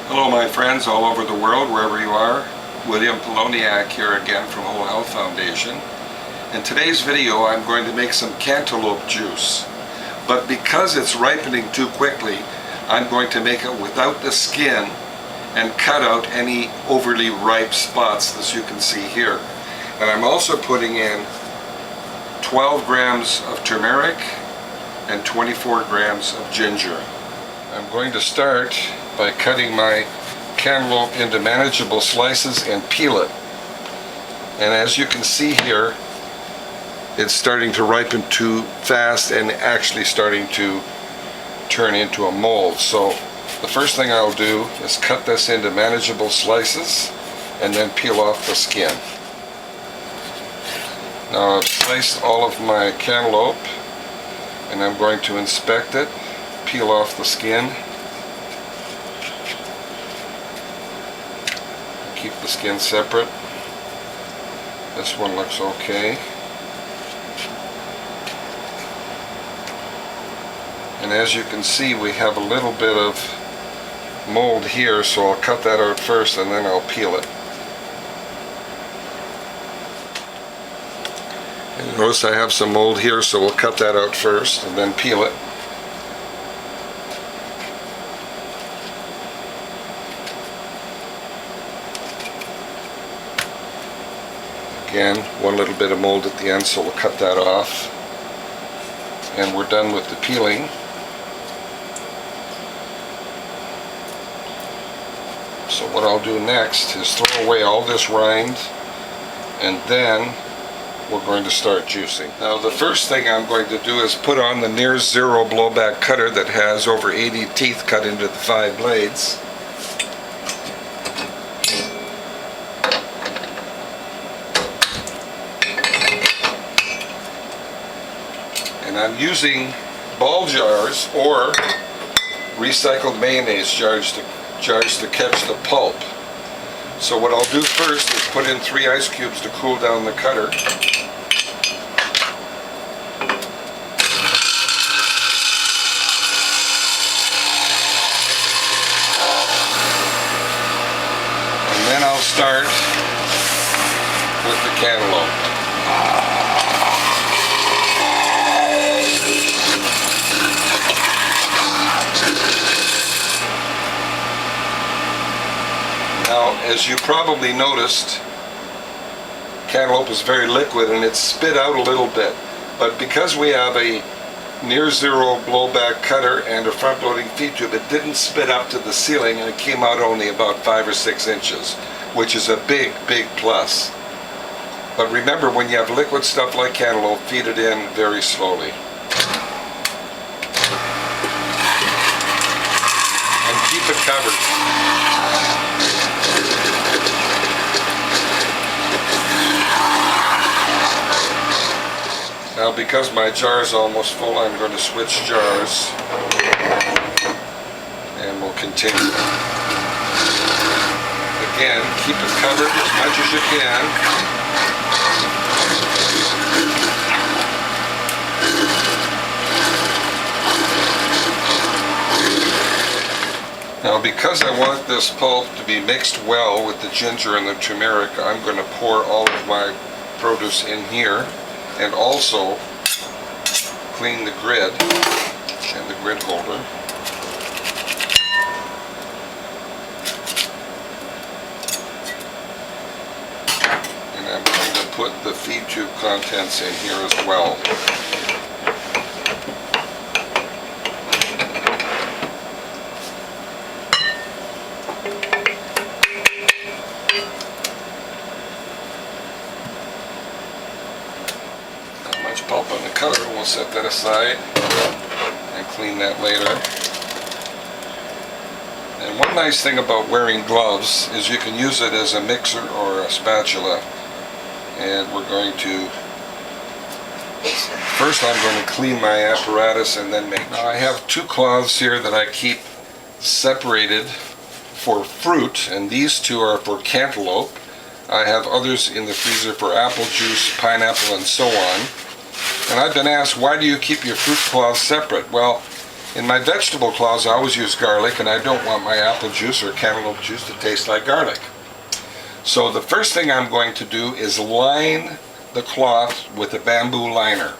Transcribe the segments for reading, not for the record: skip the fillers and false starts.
Hello my friends all over the world, wherever you are. William Poloniak here again from Whole Health Foundation. In today's video I'm going to make some cantaloupe juice. But because it's ripening too quickly, I'm going to make it without the skin and cut out any overly ripe spots as you can see here. And I'm also putting in 12 grams of turmeric and 24 grams of ginger. I'm going to start by cutting my cantaloupe into manageable slices and peel it. And as you can see here, it's starting to ripen too fast and actually starting to turn into a mold. So the first thing I'll do is cut this into manageable slices and then peel off the skin. Now I've sliced all of my cantaloupe and I'm going to inspect it, peel off the skin, keep the skin separate. This one looks okay. And as you can see, we have a little bit of mold here, so I'll cut that out first and then I'll peel it. And notice I have some mold here, so we'll cut that out first and then peel it. Again, one little bit of mold at the end, so we'll cut that off. And we're done with the peeling. So what I'll do next is throw away all this rind, and then we're going to start juicing. Now the first thing I'm going to do is put on the near zero blowback cutter that has over 80 teeth cut into the 5 blades. And I'm using ball jars or recycled mayonnaise jars to catch the pulp. So what I'll do first is put in 3 ice cubes to cool down the cutter. And then I'll start with the cantaloupe. Now, as you probably noticed, cantaloupe is very liquid and it's spit out a little bit. But because we have a near zero blowback cutter and a front loading feed tube, it didn't spit up to the ceiling and it came out only about 5 or 6 inches, which is a big, big plus. But remember, when you have liquid stuff like cantaloupe, feed it in very slowly. And keep it covered. Now because my jar is almost full, I'm going to switch jars and we'll continue. Again, keep it covered as much as you can. Now because I want this pulp to be mixed well with the ginger and the turmeric, I'm going to pour all of my produce in here. And also clean the grid and the grid holder. And I'm going to put the feed tube contents in here as well. Pulp on the cutter, we'll set that aside and clean that later. And one nice thing about wearing gloves is you can use it as a mixer or a spatula. And we're going to, first I'm going to clean my apparatus and then make. Now I have 2 cloths here that I keep separated for fruit, and these 2 are for cantaloupe. I have others in the freezer for apple juice, pineapple, and so on. And I've been asked, why do you keep your fruit cloths separate? Well, In my vegetable cloths I always use garlic, and I don't want my apple juice or cantaloupe juice to taste like garlic. So the first thing I'm going to do is line the cloth with a bamboo liner.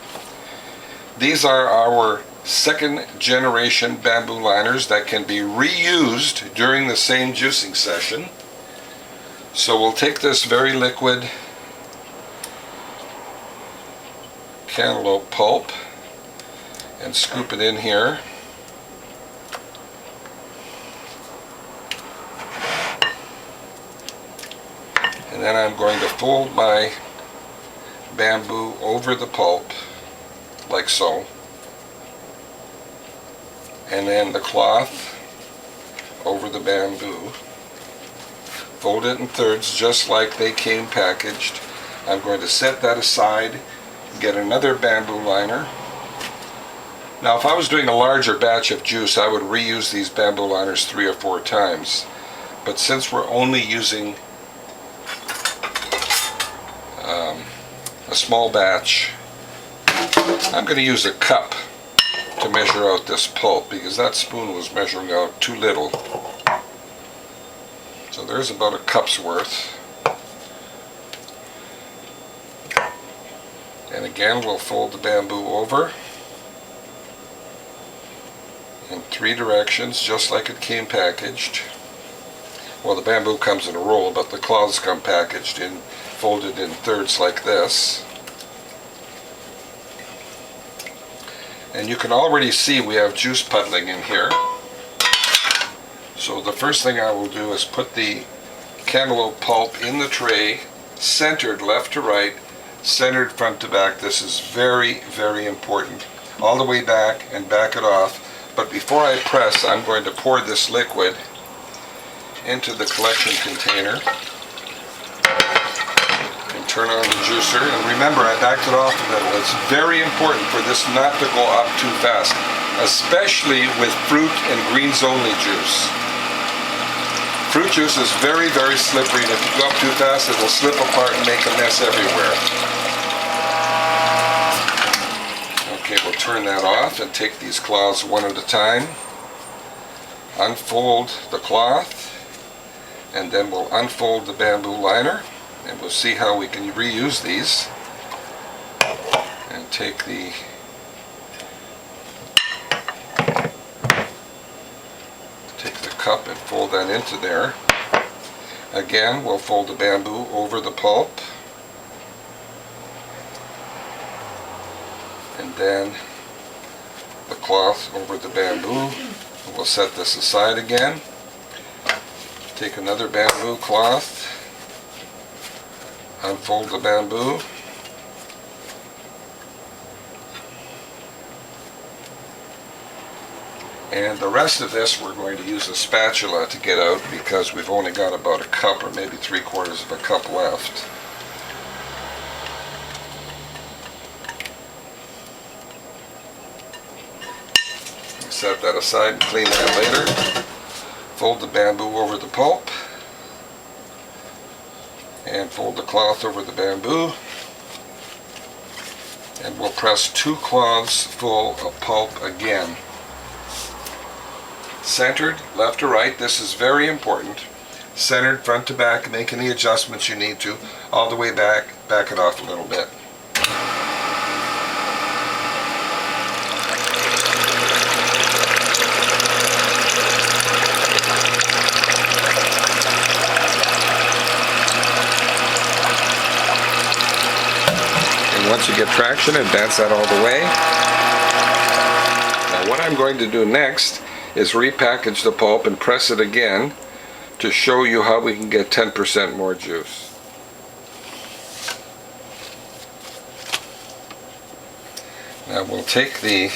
These are our second generation bamboo liners that can be reused during the same juicing session. So we'll take this very liquid cantaloupe pulp and scoop it in here. And then I'm going to fold my bamboo over the pulp, like so. And then the cloth over the bamboo. Fold it in thirds just like they came packaged. I'm going to set that aside, get another bamboo liner. Now if I was doing a larger batch of juice, I would reuse these bamboo liners 3 or 4 times. But since we're only using a small batch, I'm going to use a cup to measure out this pulp, because that spoon was measuring out too little. So there's about a cup's worth. And again, we'll fold the bamboo over in 3 directions, just like it came packaged. Well, the bamboo comes in a roll, but the cloths come packaged in, folded in thirds like this. And you can already see we have juice puddling in here. So the first thing I will do is put the cantaloupe pulp in the tray, centered left to right, centered front to back. This is very, very important. All the way back and back it off. But before I press, I'm going to pour this liquid into the collection container and turn on the juicer. And remember, I backed it off a little. It's very important for this not to go up too fast, especially with fruit and greens only juice. Fruit juice is very, very slippery, and if you go up too fast, it will slip apart and make a mess everywhere. Okay, we'll turn that off and take these cloths one at a time. Unfold the cloth, and then we'll unfold the bamboo liner, and we'll see how we can reuse these. And take the cup and fold that into there. Again, we'll fold the bamboo over the pulp, and then the cloth over the bamboo. We'll set this aside again. Take another bamboo cloth, unfold the bamboo, and the rest of this we're going to use a spatula to get out, because we've only got about a cup or maybe 3/4 of a cup left. Set that aside and clean that later. Fold the bamboo over the pulp and fold the cloth over the bamboo, and we'll press 2 cloths full of pulp again. Centered left to right. This is very important. Centered front to back. Make any adjustments you need to. All the way back. Back it off a little bit. And once you get traction, advance that all the way. Now what I'm going to do next is repackage the pulp and press it again to show you how we can get 10% more juice. Now we'll take the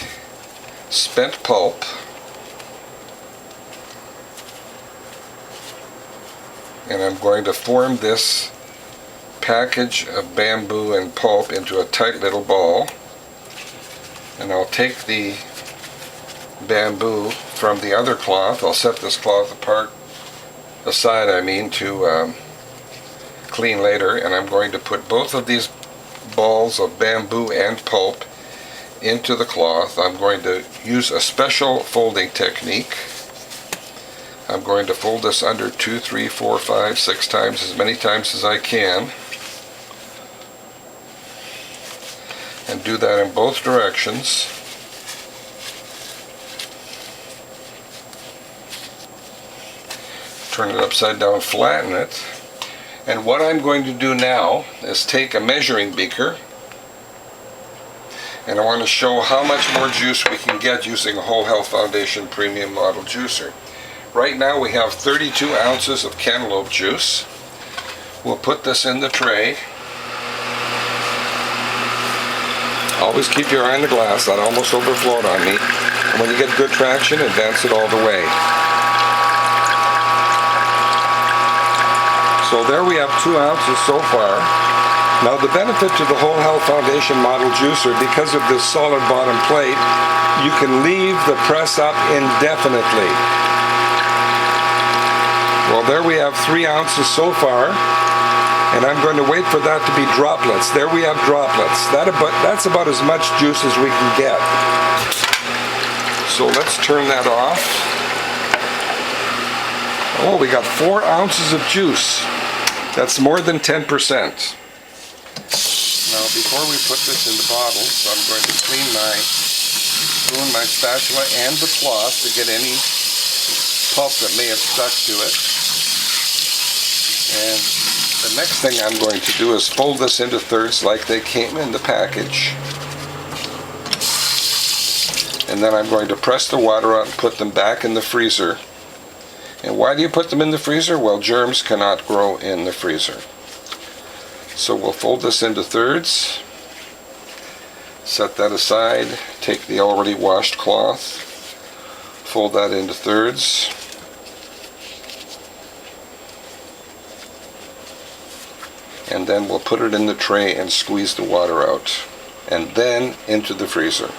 spent pulp and I'm going to form this package of bamboo and pulp into a tight little ball, and I'll take the bamboo from the other cloth. I'll set this cloth aside to clean later, and I'm going to put both of these balls of bamboo and pulp into the cloth. I'm going to use a special folding technique. I'm going to fold this under 2, 3, 4, 5, 6 times, as many times as I can. And do that in both directions. Turn it upside down, flatten it. And what I'm going to do now is take a measuring beaker, and I want to show how much more juice we can get using a Whole Health Foundation Premium Model Juicer. Right now we have 32 ounces of cantaloupe juice. We'll put this in the tray. Always keep your eye on the glass. That almost overflowed on me. And when you get good traction, advance it all the way. So there we have 2 ounces so far. Now the benefit to the Whole Health Foundation Model Juicer, because of this solid bottom plate, you can leave the press up indefinitely. Well, there we have 3 ounces so far, and I'm going to wait for that to be droplets. There we have droplets. That's about as much juice as we can get. So let's turn that off. Oh, we got 4 ounces of juice. That's more than 10%. Now, before we put this in the bottles, I'm going to clean my spoon, my spatula, and the cloth to get any pulp that may have stuck to it. And the next thing I'm going to do is fold this into thirds like they came in the package. And then I'm going to press the water out and put them back in the freezer. And why do you put them in the freezer? Well, germs cannot grow in the freezer. So we'll fold this into thirds, set that aside, take the already washed cloth, fold that into thirds, and then we'll put it in the tray and squeeze the water out, and then into the freezer.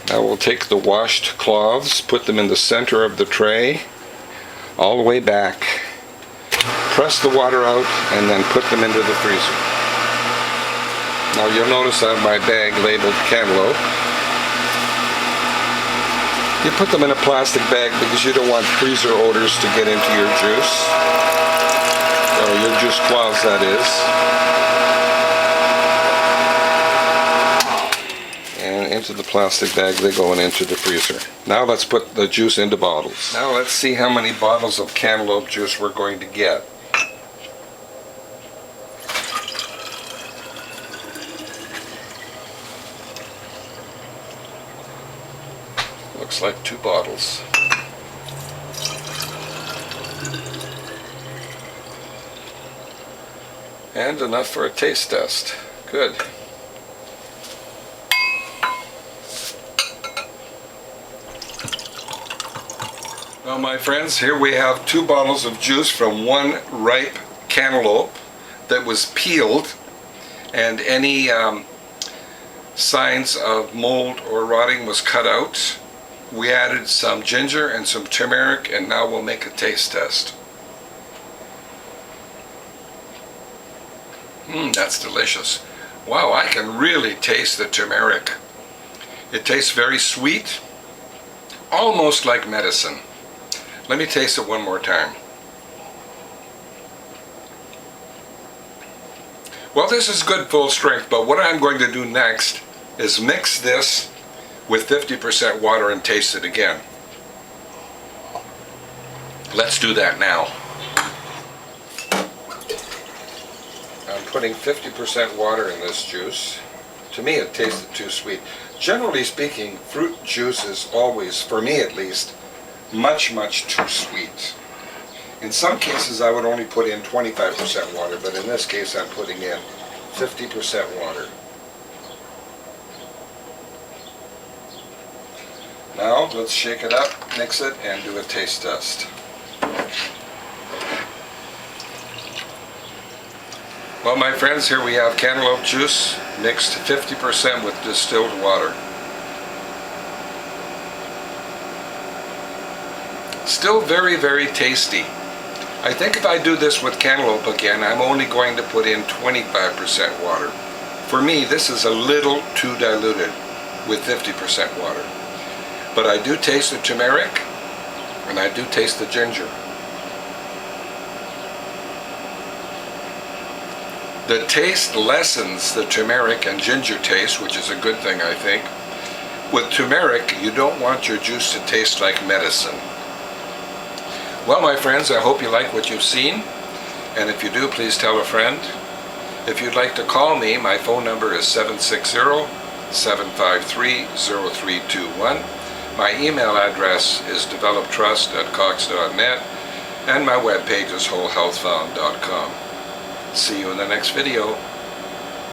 Now we'll take the washed cloths, put them in the center of the tray, all the way back, press the water out, and then put them into the freezer. Now you'll notice on my bag labeled Cantaloupe. You put them in a plastic bag because you don't want freezer odors to get into your juice, or your juice cloths, that is. Into the plastic bag they go and into the freezer. Now let's put the juice into bottles. Now let's see how many bottles of cantaloupe juice we're going to get. Looks like 2 bottles. And enough for a taste test. Good. Well, my friends, here we have 2 bottles of juice from 1 ripe cantaloupe that was peeled, and any signs of mold or rotting was cut out. We added some ginger and some turmeric, and now we'll make a taste test. That's delicious. Wow, I can really taste the turmeric. It tastes very sweet, almost like medicine. Let me taste it one more time. Well, this is good full strength, but what I'm going to do next is mix this with 50% water and taste it again. Let's do that now. I'm putting 50% water in this juice. To me, it tasted too sweet. Generally speaking, fruit juice is always, for me at least, much too sweet. In some cases I would only put in 25% water, but in this case I'm putting in 50% water. Now let's shake it up, mix it, and do a taste test. Well, my friends, here we have cantaloupe juice mixed 50% with distilled water. Still very tasty. I think if I do this with cantaloupe again, I'm only going to put in 25% water. For me, this is a little too diluted with 50% water. But I do taste the turmeric, and I do taste the ginger. The taste lessens the turmeric and ginger taste, which is a good thing, I think. With turmeric, you don't want your juice to taste like medicine. Well, my friends, I hope you like what you've seen. And if you do, please tell a friend. If you'd like to call me, my phone number is 760-753-0321. My email address is developtrust@cox.net, and my webpage is wholehealthfound.com. See you in the next video.